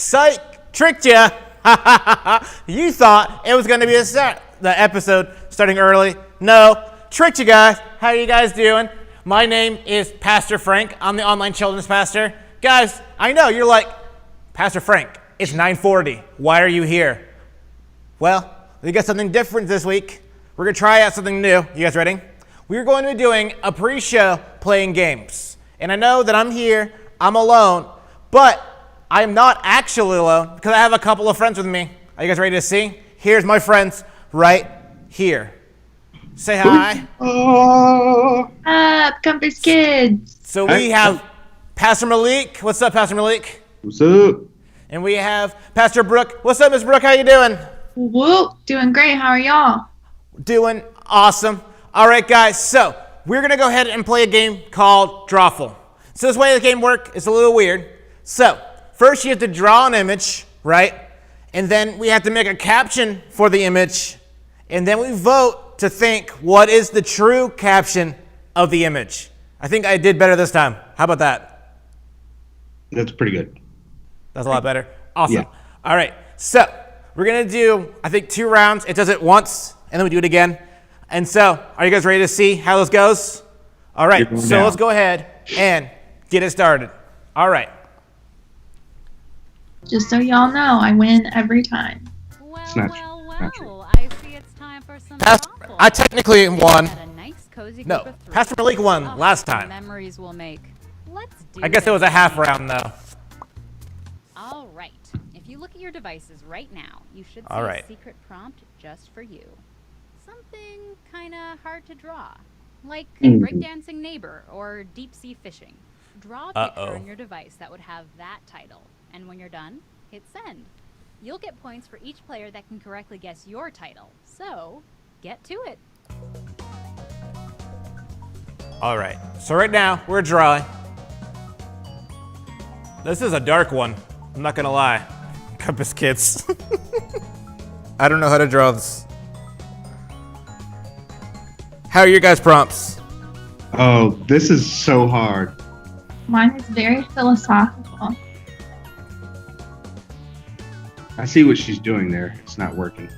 Psych! Tricked ya! You thought it was going to be the episode starting early. No, tricked you guys. How are you guys doing? My name is Pastor Frank. I'm the online children's pastor. Guys, I know you're like, Pastor Frank, it's 9:40. Why are you here? Well, we got something different this week. We're going to try out something new. You guys ready? We're going to be doing a pre-show playing games. And I know that I'm here, I'm alone, but I'm not actually alone because I have a couple of friends with me. Are you guys ready to see? Here's my friends right here. Say hi. Compass Kids. So we have Pastor Malik. What's up, Pastor Malik? What's up? And we have Pastor Brooke. What's up, Miss Brooke? How you doing? Whoop. Doing great. How are y'all? Doing awesome. All right, guys. So we're going to go ahead and play a game called Drawful. So this way the game works is a little weird. So first you have to draw an image, right? And then we have to make a caption for the image. And then we vote to think what is the true caption of the image. I think I did better this time. How about that? That's pretty good. That's a lot better. Awesome. Yeah. All right. So we're going to do, I think, 2 rounds. It does it once, and then we do it again. And so are you guys ready to see how this goes? All right. So let's go ahead and get it started. All right. Just so y'all know, I win every time. Not true. I see it's time for some Drawful. I technically won. At a nice, cozy No, group of 3. Pastor Malik won last time. Memories we'll make. Let's do I guess it was a half round, though. All right. If you look at your devices right now, you should see All right. a secret prompt just for you. Something kind of hard to draw, like breakdancing neighbor or deep sea fishing. Draw a picture on your device that would have that title, and when you're done, hit send. You'll get points for each player that can correctly guess your title. So, get to it. All right. So right now, we're drawing. This is a dark one. I'm not going to lie. Compass Kids. I don't know how to draw this. How are your guys' prompts? Oh, this is so hard. Mine is very philosophical. I see what she's doing there. It's not working.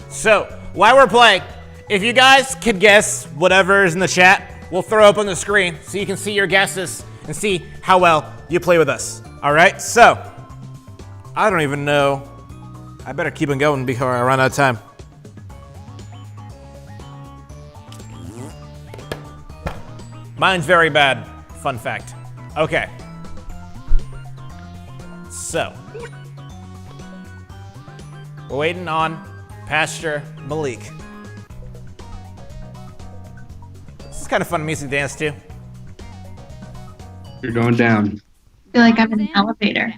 So, while we're playing, if you guys could guess whatever is in the chat, we'll throw up on the screen so you can see your guesses and see how well you play with us. All right? So, I don't even know. I better keep on going before I run out of time. Mine's very bad. Fun fact. Okay. So, we're waiting on Pastor Malik. This is kind of fun music to dance to. You're going down. I feel like I'm in an elevator.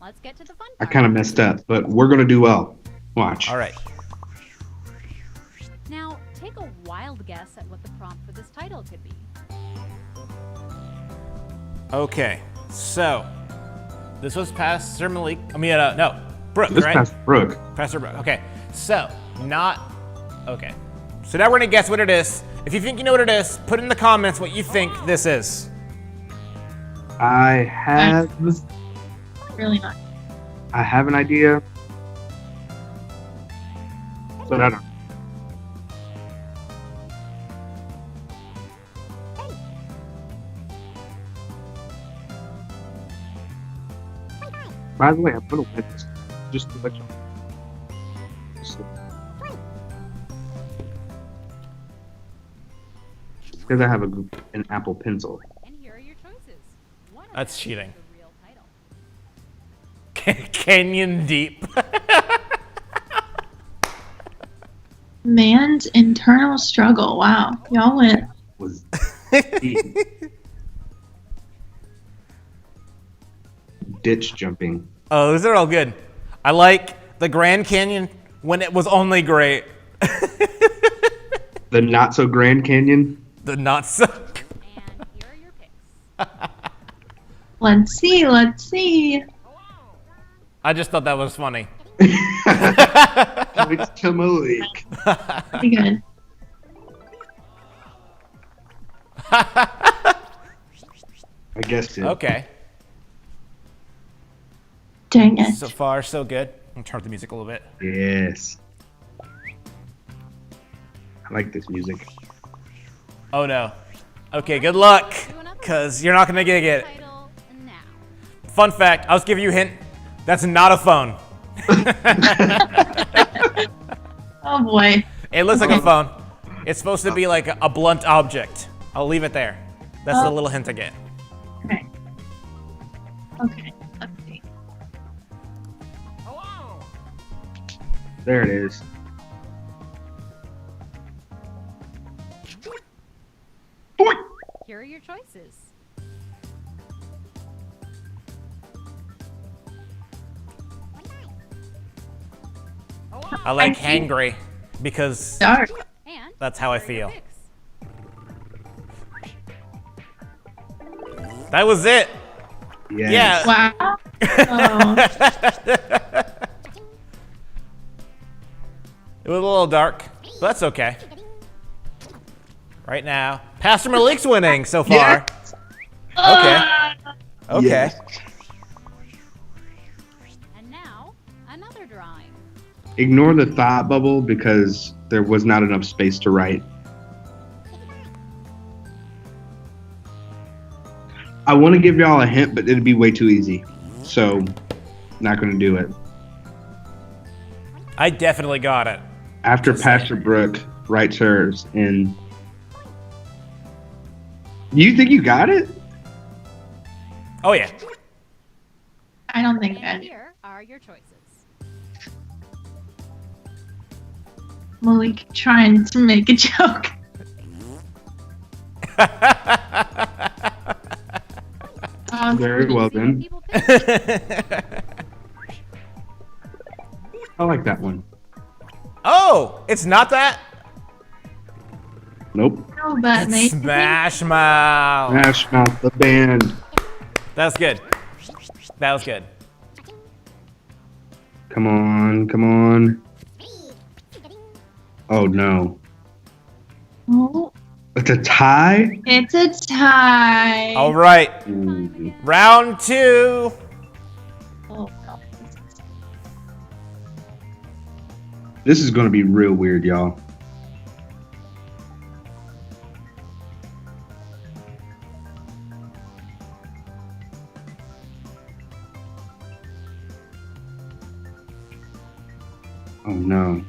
Let's get to the fun I part. kind of messed up, but we're going to do well. Watch. All right. Now, take a wild guess at what the prompt for this title could be. Okay. So, this was Pastor Malik. No, Brooke, This right? past Brooke. Pastor Brooke. Okay. So, okay. So now we're going to guess what it is. If you think you know what it is, put in the comments what you think this is. I have Really not. an idea, but I don't. By the way, I'm gonna win this. Just to let you know. Because I have an Apple Pencil. And here are your choices. One of That's them is cheating. the real title. Canyon Deep. Man's internal struggle. Wow. Y'all went. Was ditch jumping. Oh, those are all good. I like the Grand Canyon when it was only great. The not so Grand Canyon. The not so. And here are your picks. Let's see. Let's see. I just thought that was funny. Points to Malik. Pretty good. I guessed it. Okay. Dang it. So far, so good. I'll turn up the music a little bit. Yes. I like this music. Oh no. Okay, good luck, Do another because you're not gonna get it. title now. Fun fact, I'll just give you a hint. That's not a phone. Oh boy. It looks like a phone. It's supposed to be like a blunt object. I'll leave it there. That's the little hint I get. Okay. Okay. Let's see. There it is. Here are your choices. I like I see. hangry because Dark. And that's how I here are your feel. picks. That was it. Yes. Yeah. Wow. Oh, It was a little dark, but that's okay. Right now, Pastor Malik's winning so far. Okay. Okay. Yes. And now, another drawing. Ignore the thought bubble because there was not enough space to write. I want to give y'all a hint, but it'd be way too easy. So, not going to do it. I definitely got it. After Just Pastor Brooke writes hers, and you think you got it? Oh yeah. I don't think I And do. here are your choices. Malik trying to make a joke. Very well See what then. people pick. I like that one. Oh, it's not that? Nope. No, but It's maybe. Smash Mouth. Smash Mouth the band. That was good. That was good. Come on, come on. Oh no. Oh, It's a tie? it's a tie. All right. Ooh. Round 2. Oh, no. This is going to be real weird, y'all. Oh no.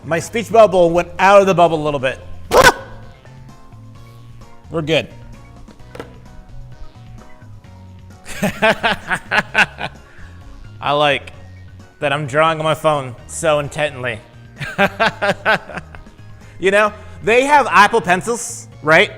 My speech bubble went out of the bubble a little bit. We're good. I like that I'm drawing on my phone so intently. You know, they have Apple Pencils, right?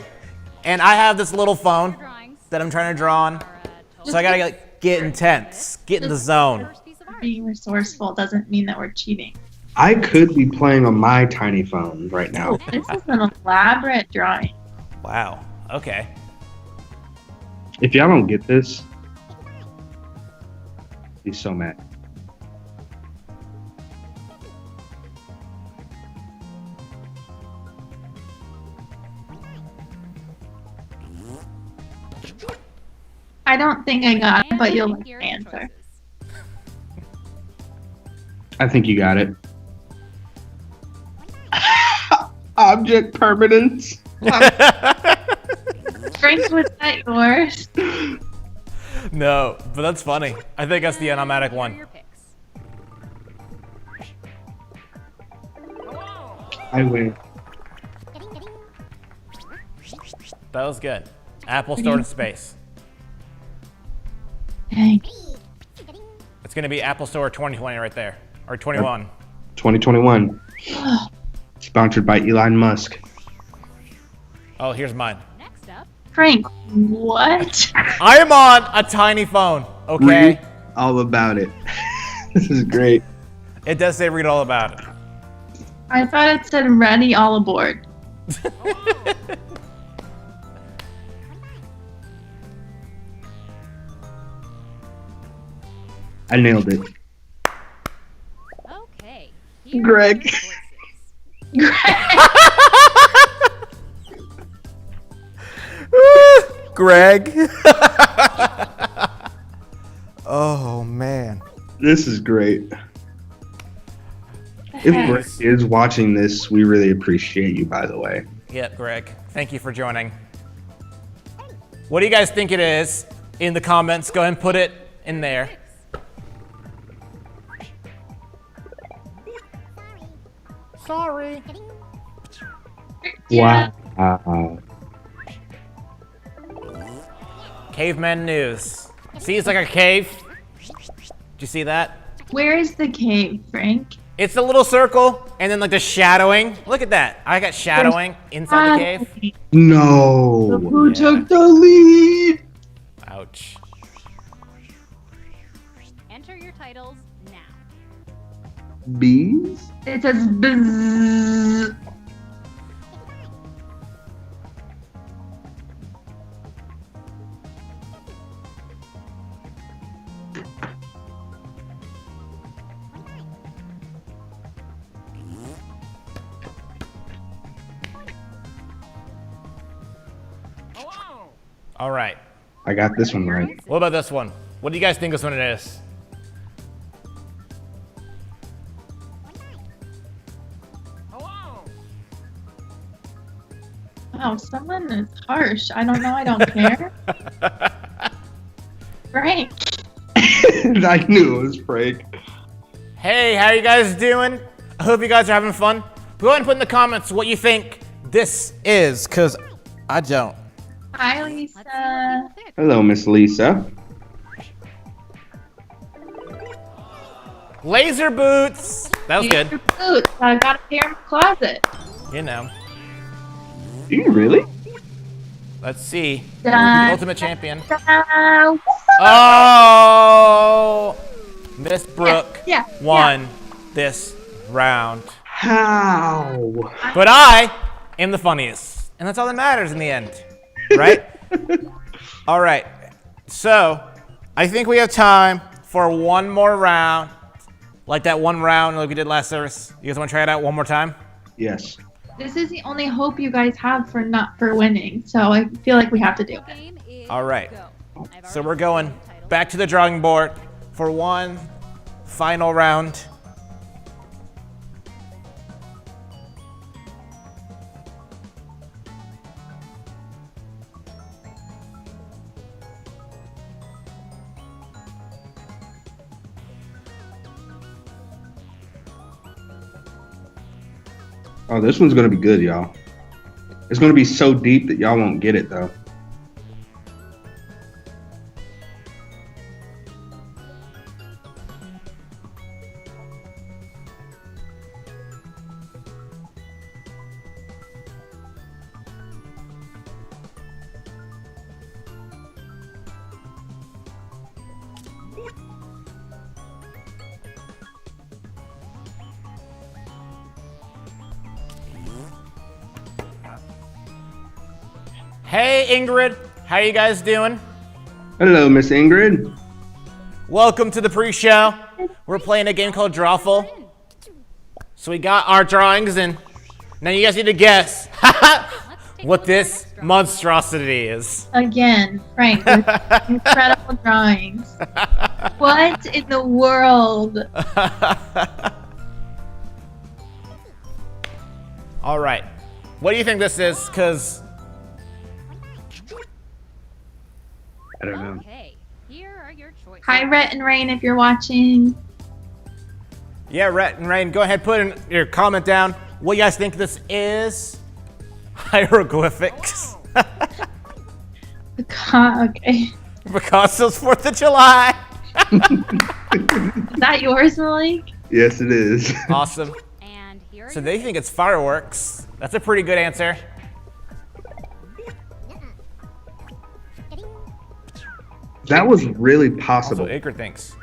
And I have this little phone Drawings that I'm trying to draw on. are a So I gotta like, get intense, get in the zone. first piece of art. Being resourceful doesn't mean that we're cheating. I could be playing on my tiny phone right now. This is an elaborate drawing. Wow. Okay. If y'all don't get this, be so mad. I don't think I got it, but you'll And like here the are your answer. choices. I think you got it. Object permanence. Frank, was that yours? No, but that's funny. I think that's the automatic Here are one. your picks. I win. That was good. Apple stored in space. Dang. It's going to be Apple Store 2020 right there. Or 21. 2021. Sponsored by Elon Musk. Oh, here's mine. Next up, Frank, what? I am on a tiny phone, okay? Read all about it. This is great. It does say read all about it. I thought it said ready, all aboard. I nailed it. okay. Here Greg. are your choices. Greg. Oh, man. This is great. If Greg is watching this, we really appreciate you, by the way. Yep, Greg. Thank you for joining. What do you guys think it is? In the comments, go ahead and put it in there. Sorry. Yeah. Wow. Caveman news. See, it's like a cave. Did you see that? Where is the cave, Frank? It's a little circle, and then like the shadowing. Look at that. I got shadowing inside the cave. No. Who Yeah. took the lead? Ouch. Enter your titles now. Bees? It says bzzz. All right. I got this one right. What about this one? What do you guys think this one is? Wow, someone is harsh. I don't know. I don't care. Frank. I knew it was Frank. Hey, how you guys doing? I hope you guys are having fun. Go ahead and put in the comments what you think this is, because I don't. Hi, Let's see Lisa. what people pick. Hello, Miss Lisa. Laser boots. That was Your good. boots. I got a pair in my closet. You know. Do you really? Let's see. Dun, Ultimate champion. dun. Oh! Miss Brooke Yeah, won this round. How? But I am the funniest. And that's all that matters in the end. Right? All right. So, I think we have time for one more round. Like that one round like we did last service. You guys want to try it out one more time? Yes. This is the only hope you guys have for not for winning. So I feel like we have to do it. Game is All right. go. I've So already we're going selected the title. back to the drawing board for one final round. Oh, this one's gonna be good, y'all. It's gonna be so deep that y'all won't get it though. Hey Ingrid, how you guys doing? Hello, Miss Ingrid. Welcome to the pre-show. We're playing a game called Drawful. So we got our drawings and now you guys need to guess what this monstrosity is. Again, Frank, with incredible drawings. What in the world? All right. What do you think this is? Because I don't know. Okay, here are your choices. Hi, Rhett and Rain, if you're watching. yeah, Rhett and Rain, go ahead, put in your comment down. What you guys think this is? Hieroglyphics. Okay. Because it's 4th of July. Is that yours, Malik? Yes, it is. Awesome. And here are So your they think it's fireworks. That's a pretty good answer. That was really Also, possible. Acre thinks.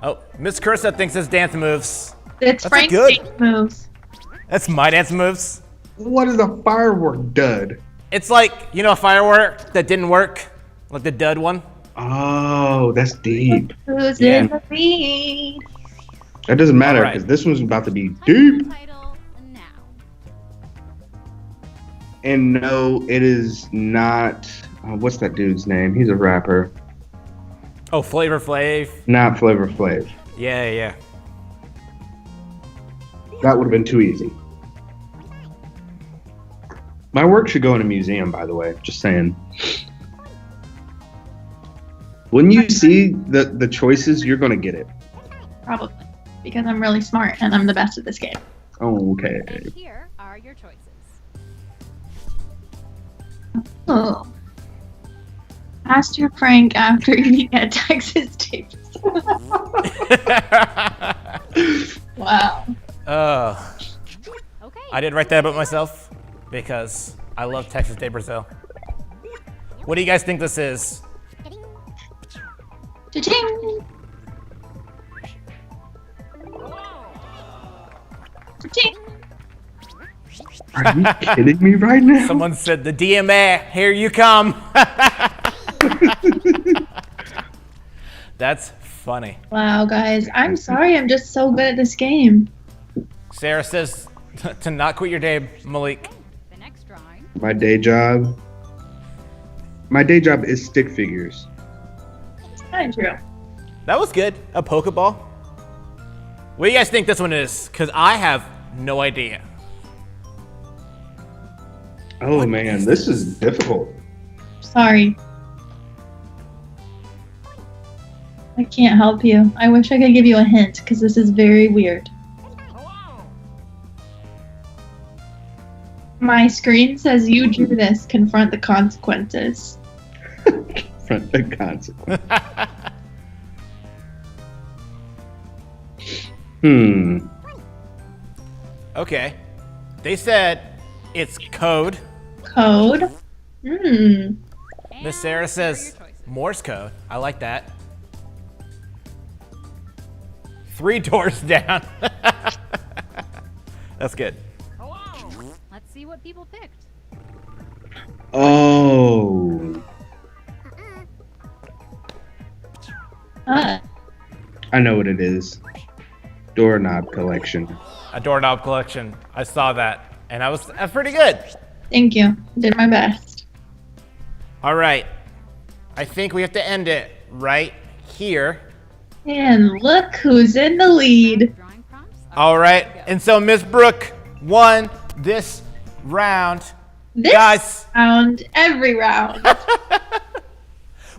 Oh, Miss Cursa thinks it's dance moves. It's That's a Frank's good- dance moves. That's my dance moves. What is a firework dud? It's like, you know, a firework that didn't work? Like the dud one? Oh, that's deep. Who's Yeah. in the lead? That doesn't matter Alright. because this one's about to be I know the deep. title now. And no, it is not. What's that dude's name? He's a rapper. Oh, Flavor Flav. Not Flavor Flav. Yeah. That would have been too easy. My work should go in a museum, by the way. Just saying. When you see the choices, you're gonna get it. Probably. Because I'm really smart and I'm the best at this game. Oh, okay. And here are your choices. Oh. Pastor Frank after eating at Texas Tapes. Wow. Oh, Okay. I did write that about myself because I love Texas de Brazil. What do you guys think this is? Cha-ching! Cha-ching! Are you kidding me right now? Someone said the DMA, here you come. That's funny. Wow, guys. I'm sorry. I'm just so good at this game. Sarah says to not quit your day, Malik. The next drawing. My day job. My day job is stick figures. It's kind of true. That was good. A Pokeball. What do you guys think this one is? Because I have no idea. Oh man, this is difficult. Sorry. I can't help you. I wish I could give you a hint because this is very weird. My screen says you drew this. Confront the consequences. Front the consequence. Okay. They said it's code. Code. Miss And Sarah here are says your choices. Morse code. I like that. 3 doors down. That's good. Let's see what people picked. Oh, I know what it is. Doorknob collection. A doorknob collection. I saw that, and that's pretty good. Thank you. Did my best. All right. I think we have to end it right here. And look who's in the lead. Drawing prompts. All right. And so Miss Brooke won this round. This Guys. round, every round.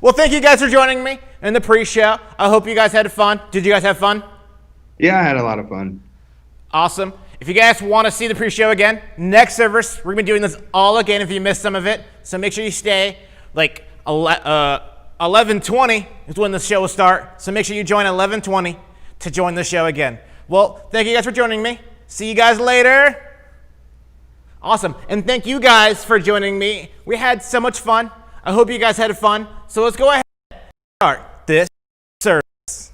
Well, thank you guys for joining me in the pre-show. I hope you guys had fun. Did you guys have fun? Yeah, I had a lot of fun. Awesome. If you guys want to see the pre-show again, next service, we're going to be doing this all again if you missed some of it. So make sure you stay. Like 11:20 is when the show will start. So make sure you join 11:20 to join the show again. Well, thank you guys for joining me. See you guys later. Awesome. And thank you guys for joining me. We had so much fun. I hope you guys had fun. So let's go ahead and start this service.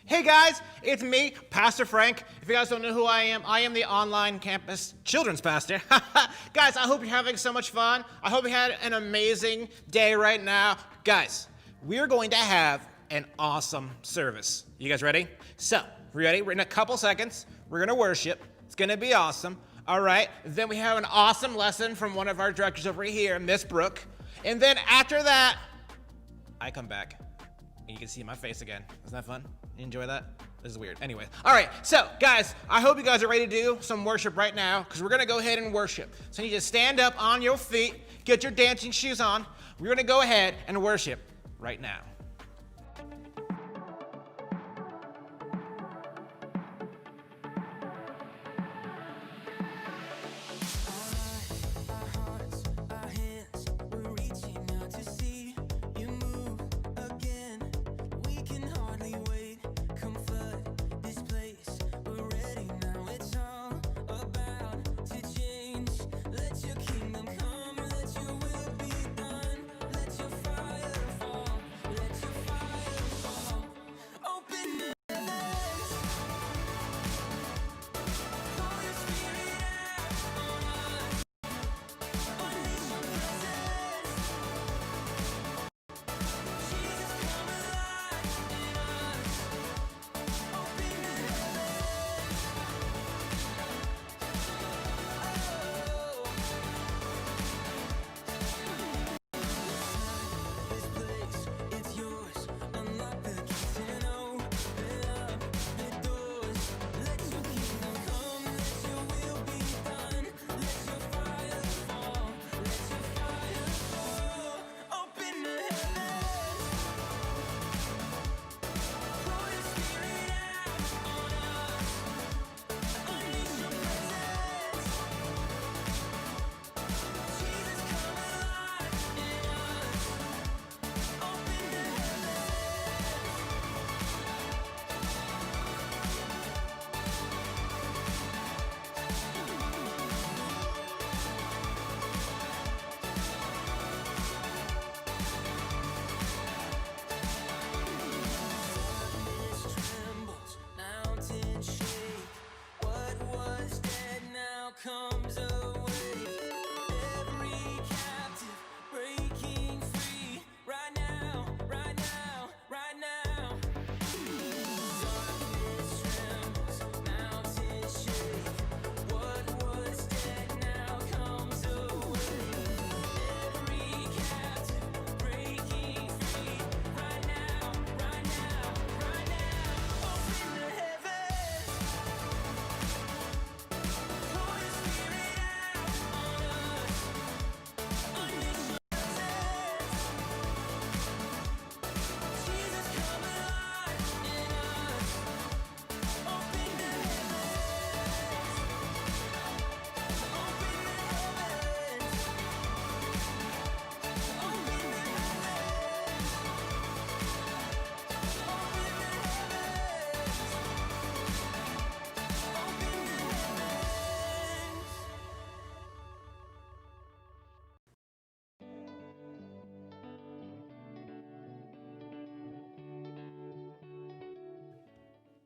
Hey guys, it's me, Pastor Frank. If you guys don't know who I am the online campus children's pastor. Guys, I hope you're having so much fun. I hope you had an amazing day right now. Guys, we're going to have an awesome service. You guys ready? So, ready? In a couple seconds, we're going to worship. It's going to be awesome. All right. Then we have an awesome lesson from one of our directors over here, Miss Brooke. And then after that, I come back. And you can see my face again. Isn't that fun? You enjoy that? This is weird. Anyway. All right. So, guys, I hope you guys are ready to do some worship right now because we're going to go ahead and worship. So you need to stand up on your feet, get your dancing shoes on. We're going to go ahead and worship right now.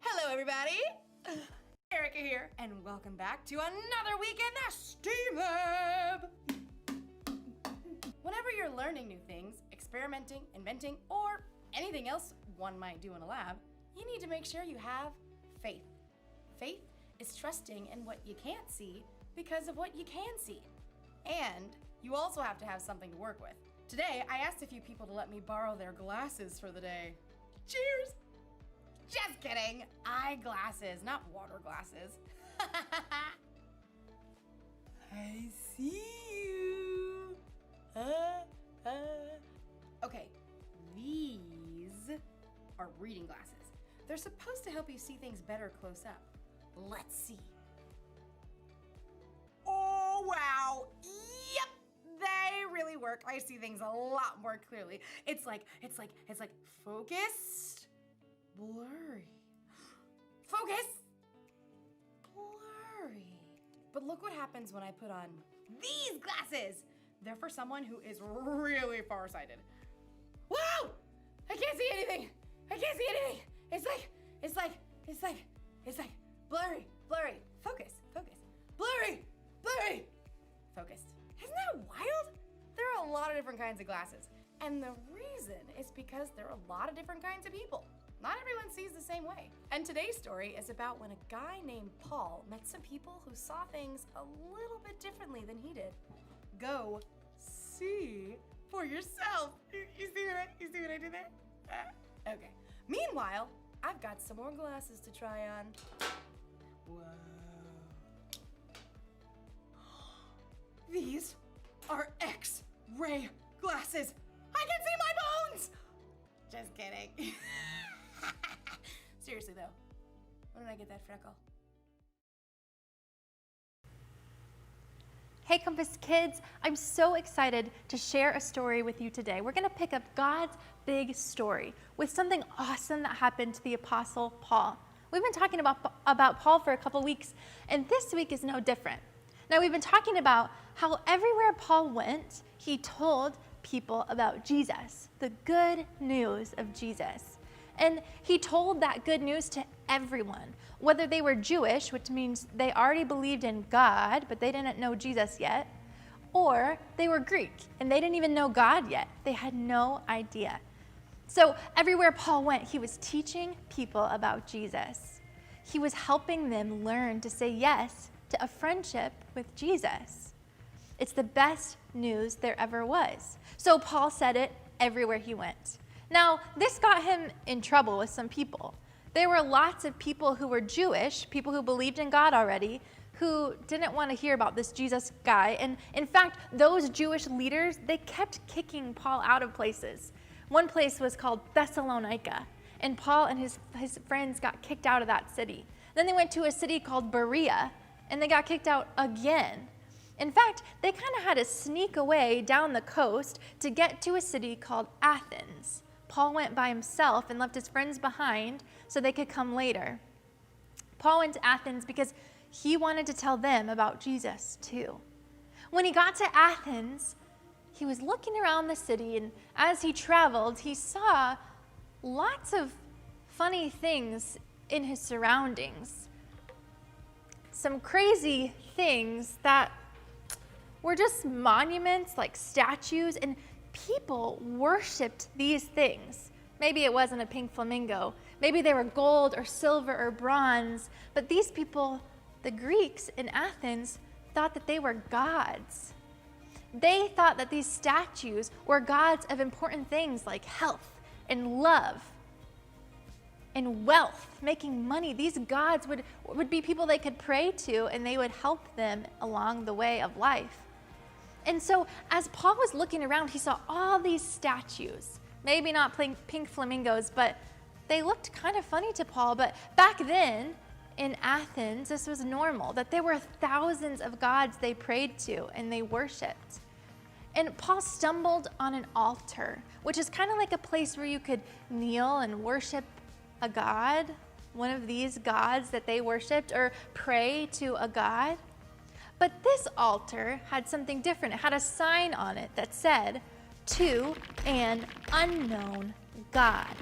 Hello, everybody. Erica here, and welcome back to another week in the STEAM Lab. Whenever you're learning new things, experimenting, inventing, or anything else one might do in a lab, you need to make sure you have faith. Faith is trusting in what you can't see because of what you can see. And you also have to have something to work with. Today, I asked a few people to let me borrow their glasses for the day. Cheers! Just kidding. Eyeglasses, not water glasses. I see you. Okay, these are reading glasses. They're supposed to help you see things better close up. Let's see. Oh, wow. Yep. They really work. I see things a lot more clearly. It's like focused. Blurry. Focus! Blurry. But look what happens when I put on these glasses. They're for someone who is really farsighted. Wow! I can't see anything. I can't see anything. It's like blurry. Focus. Blurry. Focused. Isn't that wild? There are a lot of different kinds of glasses. And the reason is because there are a lot of different kinds of people. Not everyone sees the same way. And today's story is about when a guy named Paul met some people who saw things a little bit differently than he did. Go see for yourself. You see what I did there? Okay. Meanwhile, I've got some more glasses to try on. Whoa. These are X-ray glasses. I can see my bones! Just kidding. Seriously though, when did I get that freckle? Hey Compass Kids, I'm so excited to share a story with you today. We're gonna pick up God's big story with something awesome that happened to the Apostle Paul. We've been talking about Paul for a couple weeks, and this week is no different. Now we've been talking about how everywhere Paul went, he told people about Jesus, the good news of Jesus. And he told that good news to everyone, whether they were Jewish, which means they already believed in God, but they didn't know Jesus yet, or they were Greek, and they didn't even know God yet. They had no idea. So everywhere Paul went, he was teaching people about Jesus. He was helping them learn to say yes to a friendship with Jesus. It's the best news there ever was. So Paul said it everywhere he went. Now, this got him in trouble with some people. There were lots of people who were Jewish, people who believed in God already, who didn't want to hear about this Jesus guy. And in fact, those Jewish leaders, they kept kicking Paul out of places. One place was called Thessalonica, and Paul and his friends got kicked out of that city. Then they went to a city called Berea, and they got kicked out again. In fact, they kind of had to sneak away down the coast to get to a city called Athens. Paul went by himself and left his friends behind so they could come later. Paul went to Athens because he wanted to tell them about Jesus too. When he got to Athens, he was looking around the city, and as he traveled, he saw lots of funny things in his surroundings. Some crazy things that were just monuments, like statues, and people worshipped these things. Maybe it wasn't a pink flamingo. Maybe they were gold or silver or bronze. But these people, the Greeks in Athens, thought that they were gods. They thought that these statues were gods of important things like health and love and wealth, making money. These gods would be people they could pray to, and they would help them along the way of life. And so as Paul was looking around, he saw all these statues. Maybe not pink flamingos, but they looked kind of funny to Paul. But back then in Athens, this was normal, that there were thousands of gods they prayed to and they worshiped. And Paul stumbled on an altar, which is kind of like a place where you could kneel and worship a god, one of these gods that they worshiped, or pray to a god. But this altar had something different. It had a sign on it that said, "To an unknown God."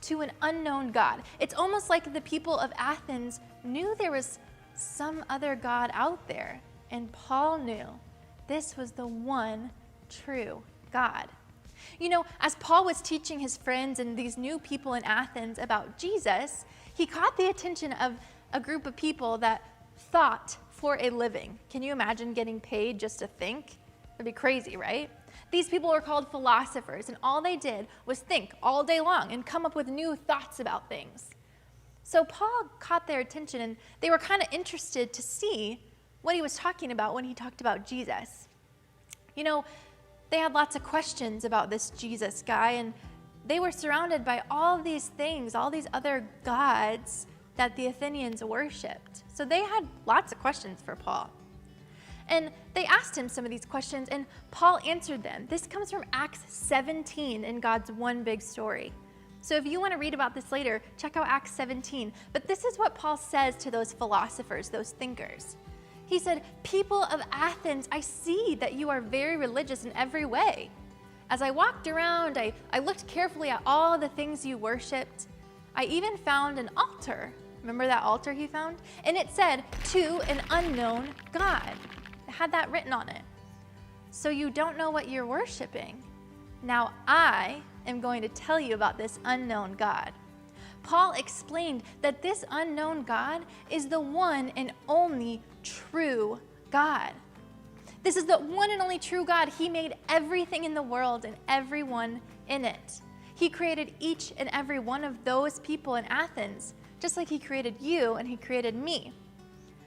To an unknown God. It's almost like the people of Athens knew there was some other God out there, and Paul knew this was the one true God. You know, as Paul was teaching his friends and these new people in Athens about Jesus, he caught the attention of a group of people that thought for a living. Can you imagine getting paid just to think? It'd be crazy, right? These people were called philosophers, and all they did was think all day long and come up with new thoughts about things. So Paul caught their attention, and they were kind of interested to see what he was talking about when he talked about Jesus. You know, they had lots of questions about this Jesus guy, and they were surrounded by all these things, all these other gods that the Athenians worshipped. So they had lots of questions for Paul. And they asked him some of these questions, and Paul answered them. This comes from Acts 17 in God's one big story. So if you want to read about this later, check out Acts 17. But this is what Paul says to those philosophers, those thinkers. He said, "People of Athens, I see that you are very religious in every way. As I walked around, I looked carefully at all the things you worshipped. I even found an altar. Remember that altar he found? And it said, to an unknown God. It had that written on it. So you don't know what you're worshiping. Now I am going to tell you about this unknown God. Paul explained that this unknown God is the one and only true God. This is the one and only true God. He made everything in the world and everyone in it. He created each and every one of those people in Athens, just like he created you and he created me.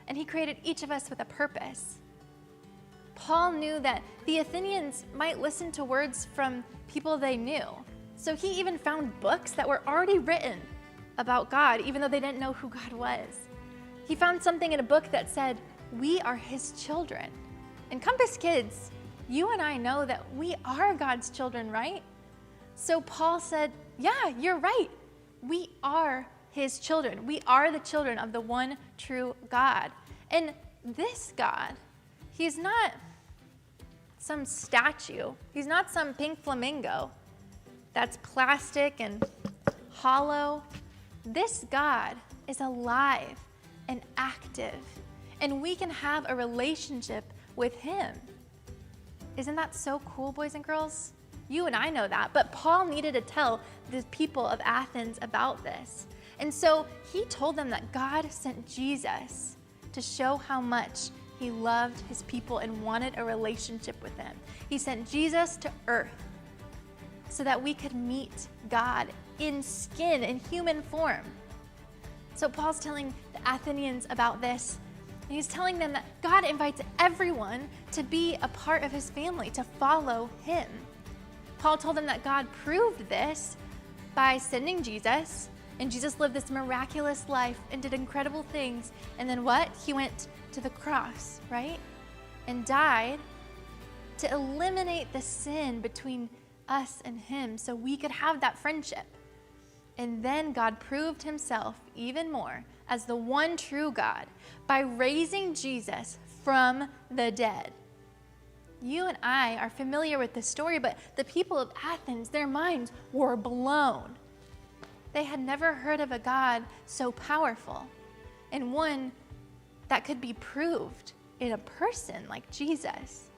And he created each of us with a purpose. Paul knew that the Athenians might listen to words from people they knew. So he even found books that were already written about God, even though they didn't know who God was. He found something in a book that said, we are his children. And Compass Kids, you and I know that we are God's children, right? So Paul said, yeah, you're right. We are his children. We are the children of the one true God. And this God, he's not some statue. He's not some pink flamingo that's plastic and hollow. This God is alive and active, and we can have a relationship with him. Isn't that so cool, boys and girls? You and I know that, but Paul needed to tell the people of Athens about this. And so he told them that God sent Jesus to show how much he loved his people and wanted a relationship with them. He sent Jesus to earth so that we could meet God in skin, in human form. So Paul's telling the Athenians about this, and he's telling them that God invites everyone to be a part of his family, to follow him. Paul told them that God proved this by sending Jesus, and Jesus lived this miraculous life and did incredible things. And then what? He went to the cross, right? And died to eliminate the sin between us and him so we could have that friendship. And then God proved himself even more as the one true God by raising Jesus from the dead. You and I are familiar with this story, but the people of Athens, their minds were blown. They had never heard of a God so powerful and one that could be proved in a person like Jesus.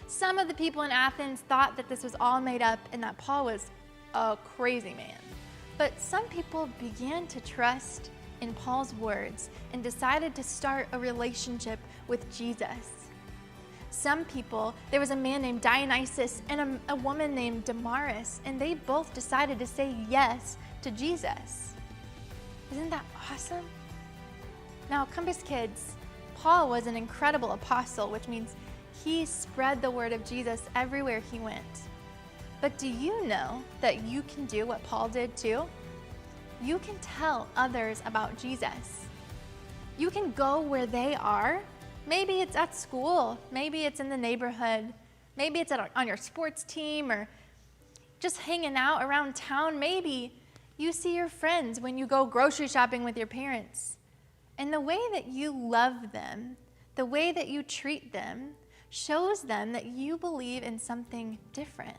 Some of the people in Athens thought that this was all made up and that Paul was a crazy man. But some people began to trust in Paul's words and decided to start a relationship with Jesus. Some people, there was a man named Dionysus and a woman named Damaris, and they both decided to say yes to Jesus. Isn't that awesome? Now, Compass Kids, Paul was an incredible apostle, which means he spread the word of Jesus everywhere he went. But do you know that you can do what Paul did too? You can tell others about Jesus. You can go where they are. Maybe it's at school, maybe it's in the neighborhood, maybe it's on your sports team or just hanging out around town. Maybe you see your friends when you go grocery shopping with your parents. And the way that you love them, the way that you treat them, shows them that you believe in something different.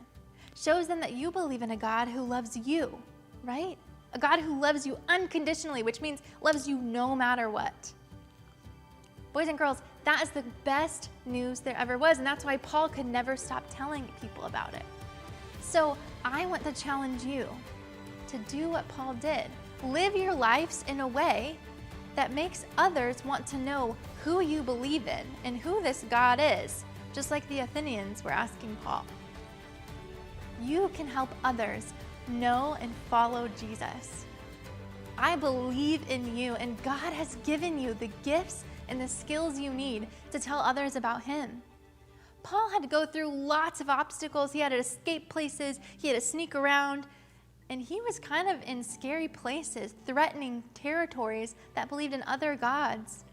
Shows them that you believe in a God who loves you, right? A God who loves you unconditionally, which means loves you no matter what. Boys and girls, that is the best news there ever was, and that's why Paul could never stop telling people about it. So I want to challenge you to do what Paul did. Live your lives in a way that makes others want to know who you believe in and who this God is, just like the Athenians were asking Paul. You can help others know and follow Jesus. I believe in you, and God has given you the gifts and the skills you need to tell others about him. Paul had to go through lots of obstacles. He had to escape places. He had to sneak around. And he was kind of in scary places, threatening territories that believed in other gods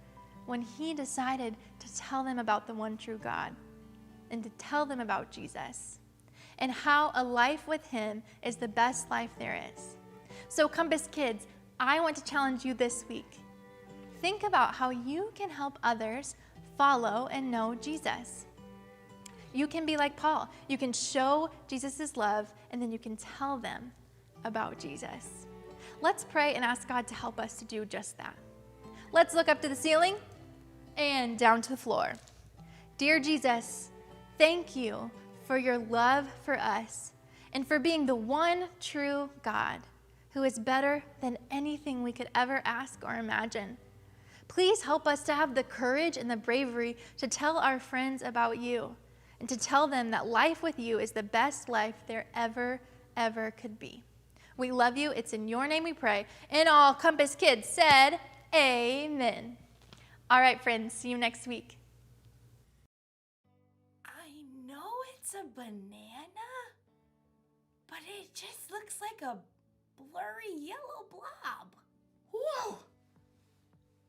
when he decided to tell them about the one true God and to tell them about Jesus and how a life with him is the best life there is. So Compass Kids, I want to challenge you this week. Think about how you can help others follow and know Jesus. You can be like Paul. You can show Jesus' love, and then you can tell them about Jesus. let's pray and ask God to help us to do just that. Let's look up to the ceiling and down to the floor. Dear Jesus, thank you for your love for us and for being the one true God who is better than anything we could ever ask or imagine. Please help us to have the courage and the bravery to tell our friends about you and to tell them that life with you is the best life there ever could be. We love you. It's in your name we pray. And all Compass kids said, amen. All right, friends, see you next week. I know it's a banana, but it just looks like a blurry yellow blob. Whoa!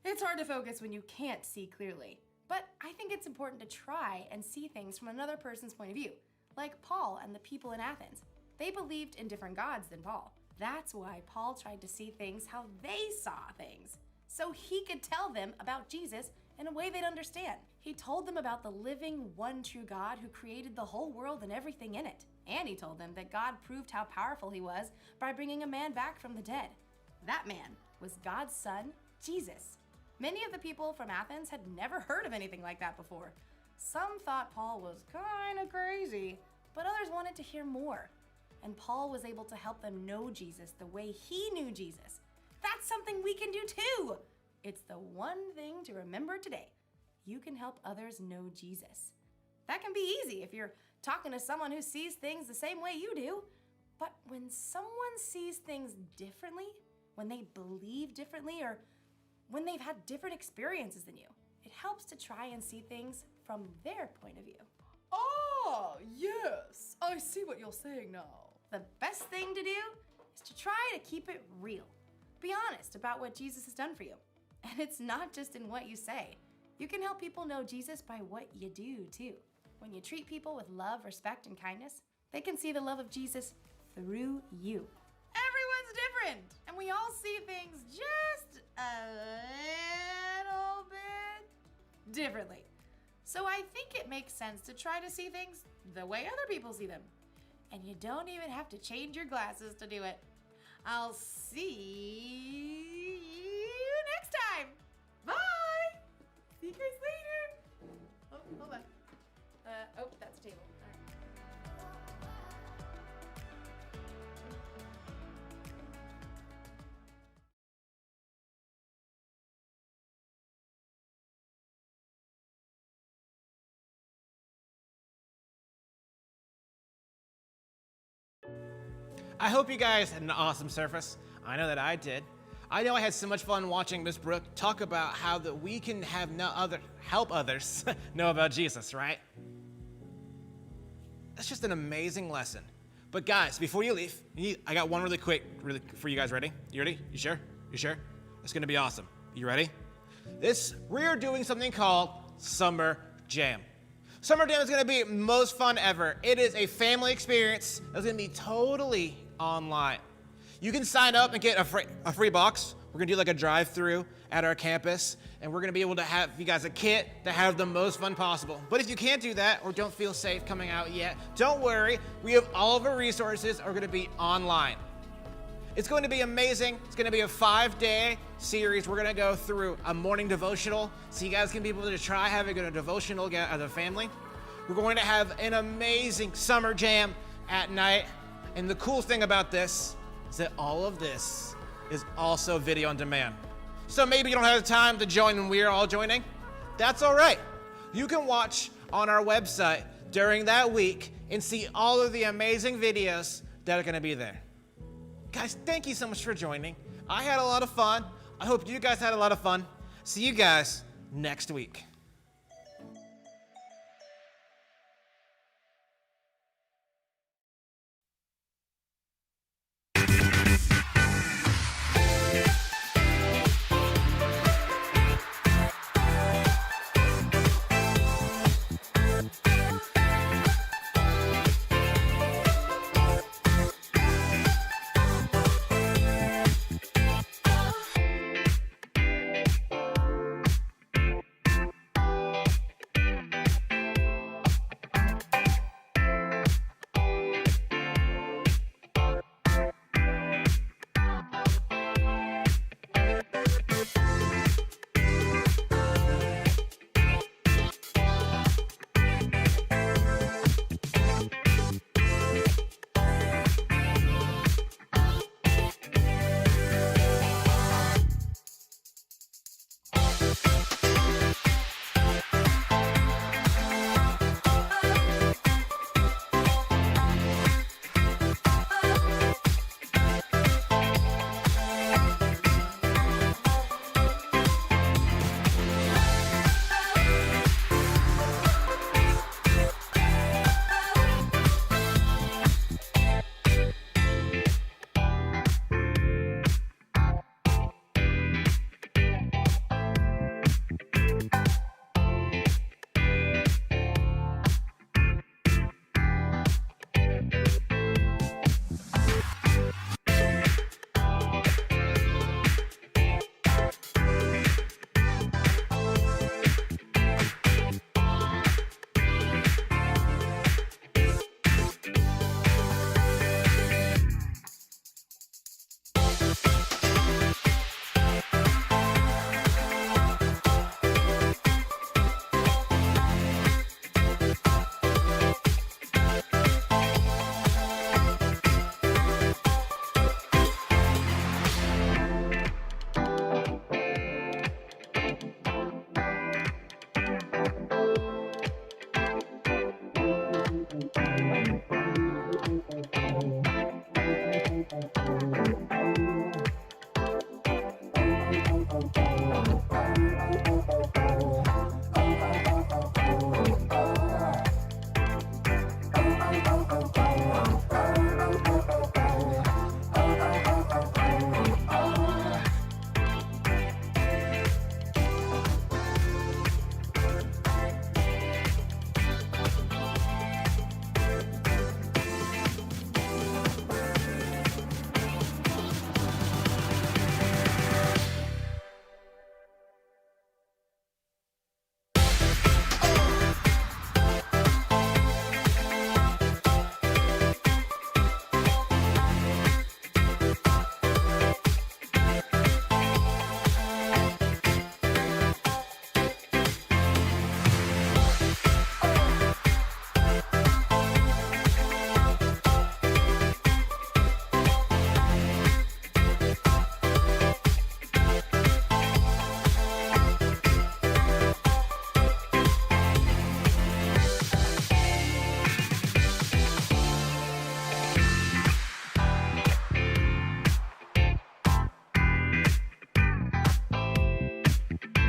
It's hard to focus when you can't see clearly, but I think it's important to try and see things from another person's point of view, like Paul and the people in Athens. They believed in different gods than Paul. That's why Paul tried to see things how they saw things, so he could tell them about Jesus in a way they'd understand. He told them about the living, one true God who created the whole world and everything in it. And he told them that God proved how powerful he was by bringing a man back from the dead. That man was God's son, Jesus. Many of the people from Athens had never heard of anything like that before. Some thought Paul was kind of crazy, but others wanted to hear more. And Paul was able to help them know Jesus the way he knew Jesus. That's something we can do too. It's the one thing to remember today. You can help others know Jesus. That can be easy if you're talking to someone who sees things the same way you do. But when someone sees things differently, when they believe differently, or when they've had different experiences than you, it helps to try and see things from their point of view. Oh, yes, I see what you're saying now. The best thing to do is to try to keep it real. Be honest about what Jesus has done for you. And it's not just in what you say. You can help people know Jesus by what you do too. When you treat people with love, respect, and kindness, they can see the love of Jesus through you. Everyone's different, and we all see things just a little bit differently. So I think it makes sense to try to see things the way other people see them. And you don't even have to change your glasses to do it. I'll see you next time. Bye. See you guys later. Oh, hold on. That's a table. All right. I hope you guys had an awesome service. I know that I did. I know I had so much fun watching Miss Brooke talk about how that we can have help others know about Jesus, right? That's just an amazing lesson. But guys, before you leave, I got one really for you guys. Ready? You ready? You sure? You sure? It's gonna be awesome. You ready? We're doing something called Summer Jam. Summer Jam is gonna be most fun ever. It is a family experience that's gonna be totally online. You can sign up and get a free box. We're gonna do like a drive-through at our campus, and we're gonna be able to have you guys a kit to have the most fun possible. But if you can't do that or don't feel safe coming out yet, don't worry. We have all of our resources are gonna be online. It's going to be amazing. It's going to be a 5-day series. We're going to go through a morning devotional, so you guys can be able to try having a devotional as a family. We're going to have an amazing summer jam at night. And the cool thing about this is that all of this is also video on demand. So maybe you don't have time to join when we're all joining. That's all right. You can watch on our website during that week and see all of the amazing videos that are going to be there. Guys, thank you so much for joining. I had a lot of fun. I hope you guys had a lot of fun. See you guys next week.